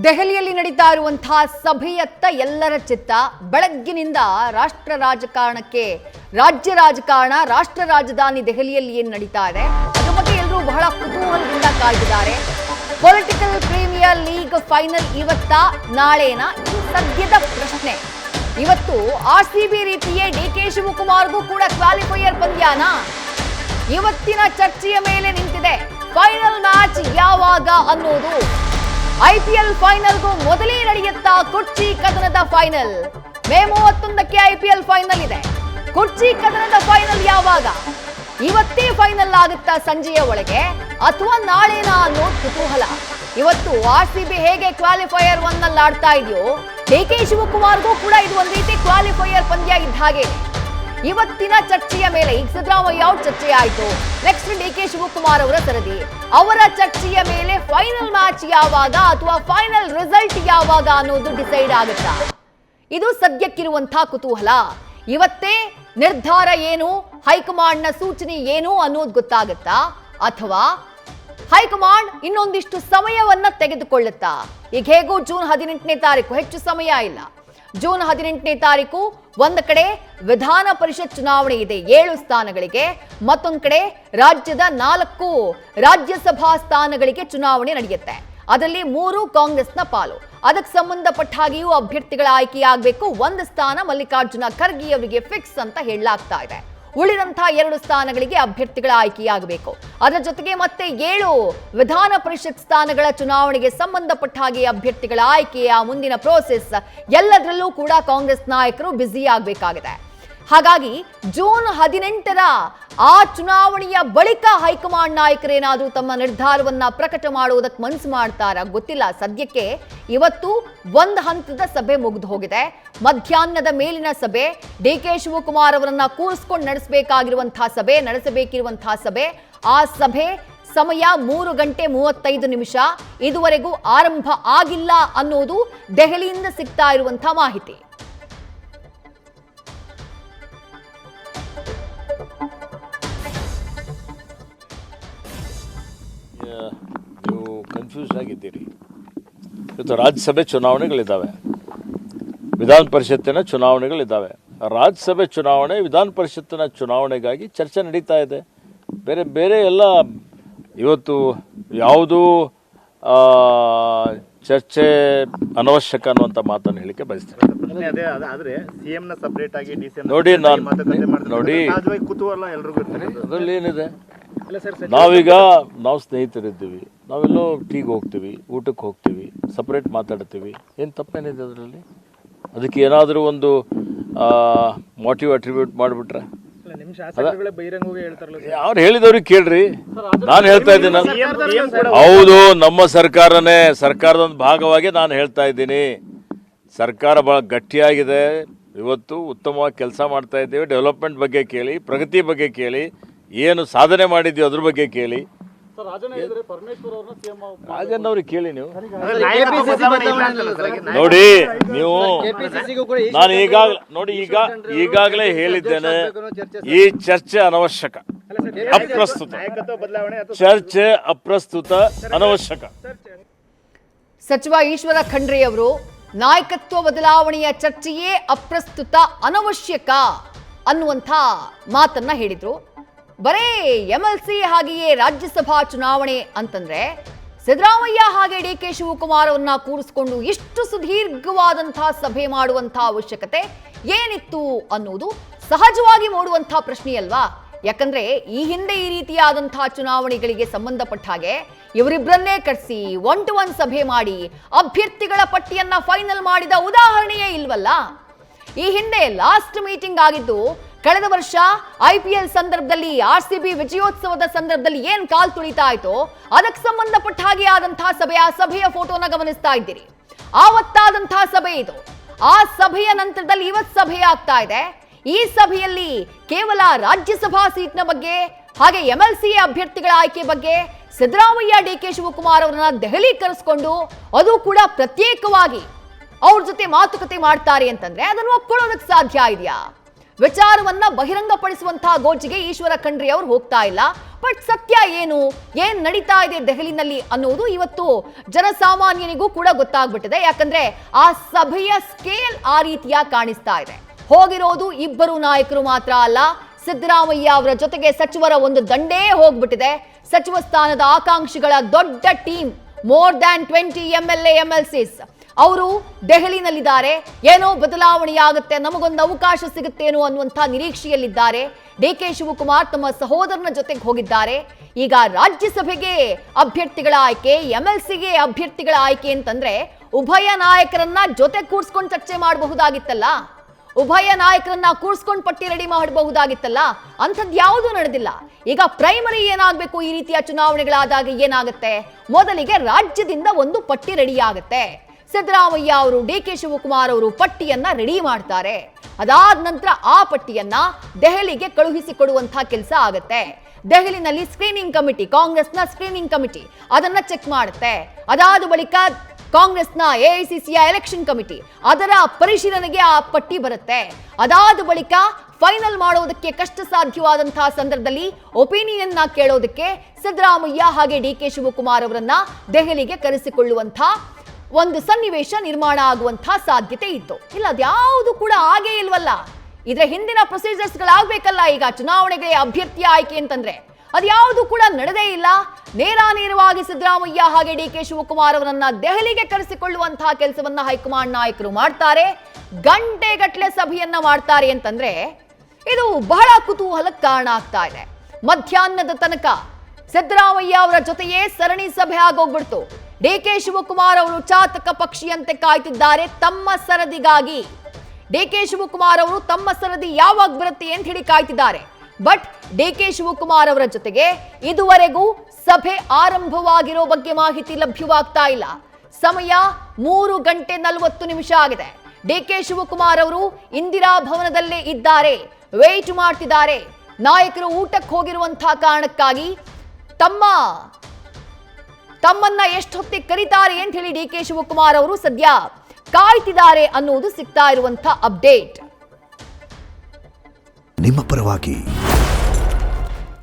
ದೆಹಲಿಯಲ್ಲಿ ನಡೀತಾ ಇರುವಂತಹ ಸಭೆಯತ್ತ ಎಲ್ಲರ ಚಿತ್ತ ಬೆಳಗ್ಗಿನಿಂದ ರಾಷ್ಟ್ರ ರಾಜಕಾರಣಕ್ಕೆ ರಾಜ್ಯ ರಾಜಕಾರಣ ರಾಷ್ಟ್ರ ರಾಜಧಾನಿ ದೆಹಲಿಯಲ್ಲಿ ಏನು ನಡೀತಾ ಇದೆ ಅದರ ಬಗ್ಗೆ ಎಲ್ಲರೂ ಬಹಳ ಕುತೂಹಲದಿಂದ ಕಾಯ್ದಿದ್ದಾರೆ. ಪೊಲಿಟಿಕಲ್ ಪ್ರೀಮಿಯರ್ ಲೀಗ್ ಫೈನಲ್ ಇವತ್ತ ನಾಳೆನಾ ಇದು ಸದ್ಯದ ಪ್ರಶ್ನೆ. ಇವತ್ತು ಆರ್ಸಿಬಿ ರೀತಿಯೇ ಡಿಕೆ ಶಿವಕುಮಾರ್ಗೂ ಕೂಡ ಕ್ವಾಲಿಫೈಯರ್ ಪಂದ್ಯನಾ ಇವತ್ತಿನ ಚರ್ಚೆಯ ಮೇಲೆ ನಿಂತಿದೆ. ಫೈನಲ್ ಮ್ಯಾಚ್ ಯಾವಾಗ ಅನ್ನೋದು. ಐಪಿಎಲ್ ಫೈನಲ್ಗೂ ಮೊದಲೇ ನಡೆಯುತ್ತಾ ಕುರ್ಚಿ ಕದನದ ಫೈನಲ್. ಮೇ 31ಕ್ಕೆ ಐಪಿಎಲ್ ಫೈನಲ್ ಇದೆ. ಕುರ್ಚಿ ಕದನದ ಫೈನಲ್ ಯಾವಾಗ? ಇವತ್ತೇ ಫೈನಲ್ ಆಗುತ್ತಾ ಸಂಜೆಯ ಒಳಗೆ ಅಥವಾ ನಾಳೆನಾ ಅನ್ನೋ ಕುತೂಹಲ. ಇವತ್ತು ಆರ್ಸಿಬಿ ಹೇಗೆ ಕ್ವಾಲಿಫೈಯರ್ 1 ನಲ್ಲಿ ಆಡ್ತಾ ಇದೆಯೋ ಡಿಕೆ ಶಿವಕುಮಾರ್ಗೂ ಕೂಡ ಇದು ಒಂದು ರೀತಿ ಕ್ವಾಲಿಫೈಯರ್ ಪಂದ್ಯ ಇದ್ದ ಹಾಗೆ. ಇವತ್ತಿನ ಚರ್ಚೆಯ ಮೇಲೆ ಈಗ ಸಿದ್ದರಾಮಯ್ಯ ಅವ್ರ ಚರ್ಚೆ ಆಯ್ತು, ನೆಕ್ಸ್ಟ್ ಡಿಕೆ ಶಿವಕುಮಾರ್ ಅವರ ಸರದಿ. ಅವರ ಚರ್ಚೆಯ ಮೇಲೆ ಫೈನಲ್ ಮ್ಯಾಚ್ ಯಾವಾಗ ಅಥವಾ ಫೈನಲ್ ರಿಸಲ್ಟ್ ಯಾವಾಗ ಅನ್ನೋದು ಡಿಸೈಡ್ ಆಗುತ್ತಾ? ಇದು ಸದ್ಯಕ್ಕಿರುವಂತಹ ಕುತೂಹಲ. ಇವತ್ತೇ ನಿರ್ಧಾರ ಏನು, ಹೈಕಮಾಂಡ್ ನ ಸೂಚನೆ ಏನು ಅನ್ನೋದು ಗೊತ್ತಾಗುತ್ತಾ ಅಥವಾ ಹೈಕಮಾಂಡ್ ಇನ್ನೊಂದಿಷ್ಟು ಸಮಯವನ್ನ ತೆಗೆದುಕೊಳ್ಳುತ್ತಾ? ಈಗ ಹೇಗೂ ಜೂನ್ 18ನೇ ತಾರೀಕು, ಹೆಚ್ಚು ಸಮಯ ಇಲ್ಲ. ಜೂನ್ 18ನೇ ತಾರೀಕು ಒಂದು ಕಡೆ ವಿಧಾನ ಪರಿಷತ್ ಚುನಾವಣೆ ಇದೆ 7 ಸ್ಥಾನಗಳಿಗೆ, ಮತ್ತೊಂದು ಕಡೆ ರಾಜ್ಯದ 4 ರಾಜ್ಯಸಭಾ ಸ್ಥಾನಗಳಿಗೆ ಚುನಾವಣೆ ನಡೆಯುತ್ತೆ. ಅದರಲ್ಲಿ 3 ಕಾಂಗ್ರೆಸ್ನ ಪಾಲು. ಅದಕ್ಕೆ ಸಂಬಂಧಪಟ್ಟ ಹಾಗೆಯೂ ಅಭ್ಯರ್ಥಿಗಳ ಆಯ್ಕೆಯಾಗಬೇಕು. 1 ಸ್ಥಾನ ಮಲ್ಲಿಕಾರ್ಜುನ ಖರ್ಗೆ ಅವರಿಗೆ ಫಿಕ್ಸ್ ಅಂತ ಹೇಳಲಾಗ್ತಾ ಇದೆ. ಉಳಿದಂತಹ 2 ಸ್ಥಾನಗಳಿಗೆ ಅಭ್ಯರ್ಥಿಗಳ ಆಯ್ಕೆಯಾಗಬೇಕು. ಅದರ ಜೊತೆಗೆ ಮತ್ತೆ 7 ವಿಧಾನ ಪರಿಷತ್ ಸ್ಥಾನಗಳ ಚುನಾವಣೆಗೆ ಸಂಬಂಧಪಟ್ಟ ಹಾಗೆ ಅಭ್ಯರ್ಥಿಗಳ ಆಯ್ಕೆಯ ಮುಂದಿನ ಪ್ರೋಸೆಸ್ ಎಲ್ಲದರಲ್ಲೂ ಕೂಡ ಕಾಂಗ್ರೆಸ್ ನಾಯಕರು ಬ್ಯುಸಿ ಆಗಬೇಕಾಗಿದೆ. ಹಾಗಾಗಿ ಜೂನ್ 18ರ ಆ ಚುನಾವಣೆಯ ಬಳಿಕ ಹೈಕಮಾಂಡ್ ನಾಯಕರೇನಾದರೂ ತಮ್ಮ ನಿರ್ಧಾರವನ್ನ ಪ್ರಕಟ ಮಾಡುವುದಕ್ಕೆ ಮನಸ್ಸು ಮಾಡ್ತಾರ ಗೊತ್ತಿಲ್ಲ. ಸದ್ಯಕ್ಕೆ ಇವತ್ತು ಒಂದು ಹಂತದ ಸಭೆ ಮುಗಿದು ಹೋಗಿದೆ. ಮಧ್ಯಾಹ್ನದ ಮೇಲಿನ ಸಭೆ, ಡಿಕೆ ಶಿವಕುಮಾರ್ ಅವರನ್ನ ಕೂರಿಸ್ಕೊಂಡು ನಡೆಸಬೇಕಿರುವಂತಹ ಸಭೆ. ಆ ಸಭೆ ಸಮಯ 3:35. ಇದುವರೆಗೂ ಆರಂಭ ಆಗಿಲ್ಲ ಅನ್ನೋದು ದೆಹಲಿಯಿಂದ ಸಿಗ್ತಾ ಇರುವಂತಹ ಮಾಹಿತಿ. ನೀವು ಕನ್ಫ್ಯೂಸ್ ಆಗಿದ್ದೀರಿ. ಇವತ್ತು ರಾಜ್ಯಸಭೆ ಚುನಾವಣೆಗಳಿದ್ದಾವೆ, ವಿಧಾನ ಪರಿಷತ್ತಿನ ಚುನಾವಣೆಗಳಿದ್ದಾವೆ. ರಾಜ್ಯಸಭೆ ಚುನಾವಣೆ, ವಿಧಾನ ಪರಿಷತ್ತಿನ ಚುನಾವಣೆಗಾಗಿ ಚರ್ಚೆ ನಡೀತಾ ಇದೆ. ಬೇರೆ ಬೇರೆ ಎಲ್ಲ ಇವತ್ತು ಯಾವುದೂ ಚರ್ಚೆ ಅನವಶ್ಯಕ ಅನ್ನುವಂಥ ಮಾತನ್ನು ಹೇಳಿಕೆ ಬಯಸ್ತೇನೆ. ನೋಡಿ ಅದರಲ್ಲಿ ಏನಿದೆ, ನಾವು ಸ್ನೇಹಿತರಿದ್ದೀವಿ, ನಾವೆಲ್ಲೋ ಟೀಗೆ ಹೋಗ್ತೀವಿ, ಊಟಕ್ಕೆ ಹೋಗ್ತೀವಿ, ಸಪ್ರೇಟ್ ಮಾತಾಡ್ತೀವಿ. ಏನು ತಪ್ಪೇನಿದೆ ಅದರಲ್ಲಿ? ಅದಕ್ಕೆ ಏನಾದರೂ ಒಂದು ಮೋಟಿವ್ ಅಟ್ರಿಬ್ಯೂಟ್ ಮಾಡಿಬಿಟ್ರೆ ಅವ್ರು ಹೇಳಿದವ್ರಿಗೆ ಕೇಳ್ರಿ. ನಾನು ಹೇಳ್ತಾ ಇದ್ದೀನಿ, ಹೌದು ನಮ್ಮ ಸರ್ಕಾರನೇ, ಸರ್ಕಾರದ ಒಂದು ಭಾಗವಾಗಿ ನಾನು ಹೇಳ್ತಾ ಇದ್ದೀನಿ. ಸರ್ಕಾರ ಬಹಳ ಗಟ್ಟಿಯಾಗಿದೆ. ಇವತ್ತು ಉತ್ತಮವಾಗಿ ಕೆಲಸ ಮಾಡ್ತಾ ಇದ್ದೇವೆ. ಡೆವಲಪ್ಮೆಂಟ್ ಬಗ್ಗೆ ಕೇಳಿ, ಪ್ರಗತಿ ಬಗ್ಗೆ ಕೇಳಿ, ಏನು ಸಾಧನೆ ಮಾಡಿದ್ಯೋ ಅದ್ರ ಬಗ್ಗೆ ಕೇಳಿ. ರಾಜನ್ ಅವ್ರಿಗೆ ಕೇಳಿ. ನೀವು ನೋಡಿ, ನಾನು ಈಗಾಗಲೇ ಹೇಳಿದ್ದೇನೆ, ಈ ಚರ್ಚೆ ಅನವಶ್ಯಕ, ಅಪ್ರಸ್ತುತ. ಚರ್ಚೆ ಅಪ್ರಸ್ತುತ, ಅನವಶ್ಯಕ. ಸಚಿವ ಈಶ್ವರ ಖಂಡ್ರೆ ಅವರು ನಾಯಕತ್ವ ಬದಲಾವಣೆಯ ಚರ್ಚೆಯೇ ಅಪ್ರಸ್ತುತ, ಅನವಶ್ಯಕ ಅನ್ನುವಂಥ ಮಾತನ್ನ ಹೇಳಿದ್ರು. ಬರೇ MLC ಹಾಗೆಯೇ ರಾಜ್ಯಸಭಾ ಚುನಾವಣೆ ಅಂತಂದ್ರೆ ಸಿದ್ದರಾಮಯ್ಯ ಹಾಗೆ ಡಿಕೆ ಶಿವಕುಮಾರ್ ಅವರನ್ನ ಕೂರಿಸಿಕೊಂಡು ಇಷ್ಟು ಸುದೀರ್ಘವಾದಂತಹ ಸಭೆ ಮಾಡುವಂತಹ ಅವಶ್ಯಕತೆ ಏನಿತ್ತು ಅನ್ನೋದು ಸಹಜವಾಗಿ ಮೂಡುವಂತಹ ಪ್ರಶ್ನೆ ಅಲ್ವಾ? ಯಾಕಂದ್ರೆ ಈ ಹಿಂದೆ ಈ ರೀತಿಯಾದಂತಹ ಚುನಾವಣೆಗಳಿಗೆ ಸಂಬಂಧಪಟ್ಟ ಹಾಗೆ ಇವರಿಬ್ಬರನ್ನೇ ಕರೆಸಿ 1-to-1 ಸಭೆ ಮಾಡಿ ಅಭ್ಯರ್ಥಿಗಳ ಪಟ್ಟಿಯನ್ನ ಫೈನಲ್ ಮಾಡಿದ ಉದಾಹರಣೆಯೇ ಇಲ್ವಲ್ಲ. ಈ ಹಿಂದೆ ಲಾಸ್ಟ್ ಮೀಟಿಂಗ್ ಆಗಿದ್ದು ಕಳೆದ ವರ್ಷ IPL ಸಂದರ್ಭದಲ್ಲಿ, RCB ವಿಜಯೋತ್ಸವದ ಸಂದರ್ಭದಲ್ಲಿ ಏನ್ ಕಾಲ್ ತುಳಿತಾ ಆಯ್ತೋ ಅದಕ್ಕೆ ಸಂಬಂಧಪಟ್ಟ ಹಾಗೆ ಆದಂತಹ ಸಭೆ. ಆ ಸಭೆಯ ಫೋಟೋನ ಗಮನಿಸ್ತಾ ಇದ್ದೀರಿ. ಆವತ್ತಾದಂತಹ ಸಭೆ ಇದು. ಆ ಸಭೆಯ ನಂತರದಲ್ಲಿ ಇವತ್ತು ಸಭೆ ಆಗ್ತಾ ಇದೆ. ಈ ಸಭೆಯಲ್ಲಿ ಕೇವಲ ರಾಜ್ಯಸಭಾ ಸೀಟ್ನ ಬಗ್ಗೆ ಹಾಗೆ MLC ಅಭ್ಯರ್ಥಿಗಳ ಆಯ್ಕೆ ಬಗ್ಗೆ ಸಿದ್ದರಾಮಯ್ಯ ಡಿಕೆ ಶಿವಕುಮಾರ್ ಅವರನ್ನ ದೆಹಲಿ ಕರೆಸ್ಕೊಂಡು ಅದು ಕೂಡ ಪ್ರತ್ಯೇಕವಾಗಿ ಅವ್ರ ಜೊತೆ ಮಾತುಕತೆ ಮಾಡ್ತಾರೆ ಅಂತಂದ್ರೆ ಅದನ್ನು ಒಪ್ಕೊಳ್ಳೋದಕ್ಕೆ ಸಾಧ್ಯ ಇದೆಯಾ? ವಿಚಾರವನ್ನ ಬಹಿರಂಗಪಡಿಸುವಂತಹ ಗೋಜಿಗೆ ಈಶ್ವರ ಖಂಡ್ರೆ ಅವರು ಹೋಗ್ತಾ ಇಲ್ಲ. ಬಟ್ ಸತ್ಯ ಏನ್ ನಡೀತಾ ಇದೆ ದೆಹಲಿನಲ್ಲಿ ಅನ್ನೋದು ಇವತ್ತು ಜನಸಾಮಾನ್ಯನಿಗೂ ಕೂಡ ಗೊತ್ತಾಗ್ಬಿಟ್ಟಿದೆ. ಯಾಕಂದ್ರೆ ಆ ಸಭೆಯ ಸ್ಕೇಲ್ ಆ ರೀತಿಯ ಕಾಣಿಸ್ತಾ ಇದೆ. ಹೋಗಿರೋದು ಇಬ್ಬರು ನಾಯಕರು ಮಾತ್ರ ಅಲ್ಲ, ಸಿದ್ದರಾಮಯ್ಯ ಅವರ ಜೊತೆಗೆ ಸಚಿವರ ಒಂದು ದಂಡೇ ಹೋಗ್ಬಿಟ್ಟಿದೆ. ಸಚಿವ ಸ್ಥಾನದ ಆಕಾಂಕ್ಷಿಗಳ ದೊಡ್ಡ team, more than 20 MLA MLCs ಅವರು ದೆಹಲಿನಲ್ಲಿದ್ದಾರೆ. ಏನೋ ಬದಲಾವಣೆಯಾಗುತ್ತೆ, ನಮಗೊಂದು ಅವಕಾಶ ಸಿಗುತ್ತೇನೋ ಅನ್ನುವಂಥ ನಿರೀಕ್ಷೆಯಲ್ಲಿದ್ದಾರೆ. DK ಶಿವಕುಮಾರ್ ತಮ್ಮ ಸಹೋದರನ ಜೊತೆಗೆ ಹೋಗಿದ್ದಾರೆ. ಈಗ ರಾಜ್ಯಸಭೆಗೆ ಅಭ್ಯರ್ಥಿಗಳ ಆಯ್ಕೆ, MLCಗೆ ಅಭ್ಯರ್ಥಿಗಳ ಆಯ್ಕೆ ಅಂತಂದ್ರೆ ಉಭಯ ನಾಯಕರನ್ನ ಜೊತೆ ಕೂರ್ಸ್ಕೊಂಡು ಚರ್ಚೆ ಮಾಡಬಹುದಾಗಿತ್ತಲ್ಲ, ಉಭಯ ನಾಯಕರನ್ನ ಕೂರ್ಸ್ಕೊಂಡು ಪಟ್ಟಿ ರೆಡಿ ಮಾಡಬಹುದಾಗಿತ್ತಲ್ಲ. ಅಂಥದ್ದು ಯಾವುದೂ ನಡೆದಿಲ್ಲ. ಈಗ ಪ್ರೈಮರಿ ಏನಾಗಬೇಕು, ಈ ರೀತಿಯ ಚುನಾವಣೆಗಳಾದಾಗ ಏನಾಗುತ್ತೆ, ಮೊದಲಿಗೆ ರಾಜ್ಯದಿಂದ ಒಂದು ಪಟ್ಟಿ ರೆಡಿ ಆಗುತ್ತೆ. ಸಿದ್ದರಾಮಯ್ಯ ಅವರು, DK ಶಿವಕುಮಾರ್ ಅವರು ಪಟ್ಟಿಯನ್ನ ರೆಡಿ ಮಾಡ್ತಾರೆ. ಅದಾದ ನಂತರ ಆ ಪಟ್ಟಿಯನ್ನ ದೆಹಲಿಗೆ ಕಳುಹಿಸಿಕೊಡುವಂತಹ ಕೆಲಸ ಆಗುತ್ತೆ. ದೆಹಲಿನಲ್ಲಿ ಸ್ಕ್ರೀನಿಂಗ್ ಕಮಿಟಿ, ಕಾಂಗ್ರೆಸ್ನ ಸ್ಕ್ರೀನಿಂಗ್ ಕಮಿಟಿ ಅದನ್ನ ಚೆಕ್ ಮಾಡುತ್ತೆ. ಅದಾದ ಬಳಿಕ ಕಾಂಗ್ರೆಸ್ನ AICCಯ ಎಲೆಕ್ಷನ್ ಕಮಿಟಿ ಅದರ ಪರಿಶೀಲನೆಗೆ ಆ ಪಟ್ಟಿ ಬರುತ್ತೆ. ಅದಾದ ಬಳಿಕ ಫೈನಲ್ ಮಾಡೋದಕ್ಕೆ ಕಷ್ಟ ಸಾಧ್ಯವಾದಂತಹ ಸಂದರ್ಭದಲ್ಲಿ ಒಪಿನಿಯನ್ ನ ಕೇಳೋದಕ್ಕೆ ಸಿದ್ದರಾಮಯ್ಯ ಹಾಗೆ DK ಶಿವಕುಮಾರ್ ಅವರನ್ನ ದೆಹಲಿಗೆ ಕರೆಸಿಕೊಳ್ಳುವಂತಹ ಒಂದು ಸನ್ನಿವೇಶ ನಿರ್ಮಾಣ ಆಗುವಂತಹ ಸಾಧ್ಯತೆ ಇತ್ತು. ಇಲ್ಲ, ಅದ್ಯಾವುದು ಕೂಡ ಆಗೇ ಇಲ್ವಲ್ಲ. ಇದ್ರ ಹಿಂದಿನ ಪ್ರೊಸೀಜರ್ಸ್ ಗಳಾಗಬೇಕಲ್ಲ. ಈಗ ಚುನಾವಣೆಗೆ ಅಭ್ಯರ್ಥಿ ಆಯ್ಕೆ ಅಂತಂದ್ರೆ ಅದ್ಯಾವುದು ಕೂಡ ನಡೆದೇ ಇಲ್ಲ. ನೇರವಾಗಿ ಸಿದ್ದರಾಮಯ್ಯ ಹಾಗೆ DK ಶಿವಕುಮಾರ್ ಅವರನ್ನ ದೆಹಲಿಗೆ ಕರೆಸಿಕೊಳ್ಳುವಂತಹ ಕೆಲಸವನ್ನ ಹೈಕಮಾಂಡ್ ನಾಯಕರು ಮಾಡ್ತಾರೆ. ಗಂಟೆಗಟ್ಟಲೆ ಸಭೆಯನ್ನ ಮಾಡ್ತಾರೆ ಅಂತಂದ್ರೆ ಇದು ಬಹಳ ಕುತೂಹಲಕ್ಕೆ ಕಾರಣ ಆಗ್ತಾ ಇದೆ. ಮಧ್ಯಾಹ್ನದ ತನಕ ಸಿದ್ದರಾಮಯ್ಯ ಅವರ ಜೊತೆಯೇ ಸರಣಿ ಸಭೆ ಆಗೋಗ್ಬಿಡ್ತು. DK ಶಿವಕುಮಾರ್ ಅವರು ಚಾತಕ ಪಕ್ಷಿಯಂತೆ ಕಾಯ್ತಿದ್ದಾರೆ ತಮ್ಮ ಸರದಿಗಾಗಿ. DK ಶಿವಕುಮಾರ್ ಅವರು ತಮ್ಮ ಸರದಿ ಯಾವಾಗ ಬರುತ್ತೆ ಅಂತ ಹೇಳಿ ಕಾಯ್ತಿದ್ದಾರೆ. ಬಟ್ DK ಶಿವಕುಮಾರ್ ಅವರ ಜೊತೆಗೆ ಇದುವರೆಗೂ ಸಭೆ ಆರಂಭವಾಗಿರೋ ಬಗ್ಗೆ ಮಾಹಿತಿ ಲಭ್ಯವಾಗ್ತಾ ಇಲ್ಲ. ಸಮಯ 3:40 ಆಗಿದೆ. DK ಶಿವಕುಮಾರ್ ಅವರು ಇಂದಿರಾ ಭವನದಲ್ಲೇ ಇದ್ದಾರೆ, ವೇಟ್ ಮಾಡ್ತಿದ್ದಾರೆ. ನಾಯಕರು ಊಟಕ್ಕೆ ಹೋಗಿರುವಂತಹ ಕಾರಣಕ್ಕಾಗಿ ತಮ್ಮನ್ನ ಎಷ್ಟು ಹೊತ್ತಿಗೆ ಕರೀತಾರೆ ಅಂತ ಹೇಳಿ DK ಶಿವಕುಮಾರ್ ಅವರು ಸದ್ಯ ಕಾಯ್ತಿದ್ದಾರೆ ಅನ್ನುವುದು ಸಿಗ್ತಾ ಇರುವಂತಹ ಅಪ್ಡೇಟ್. ನಿಮ್ಮ ಪರವಾಗಿ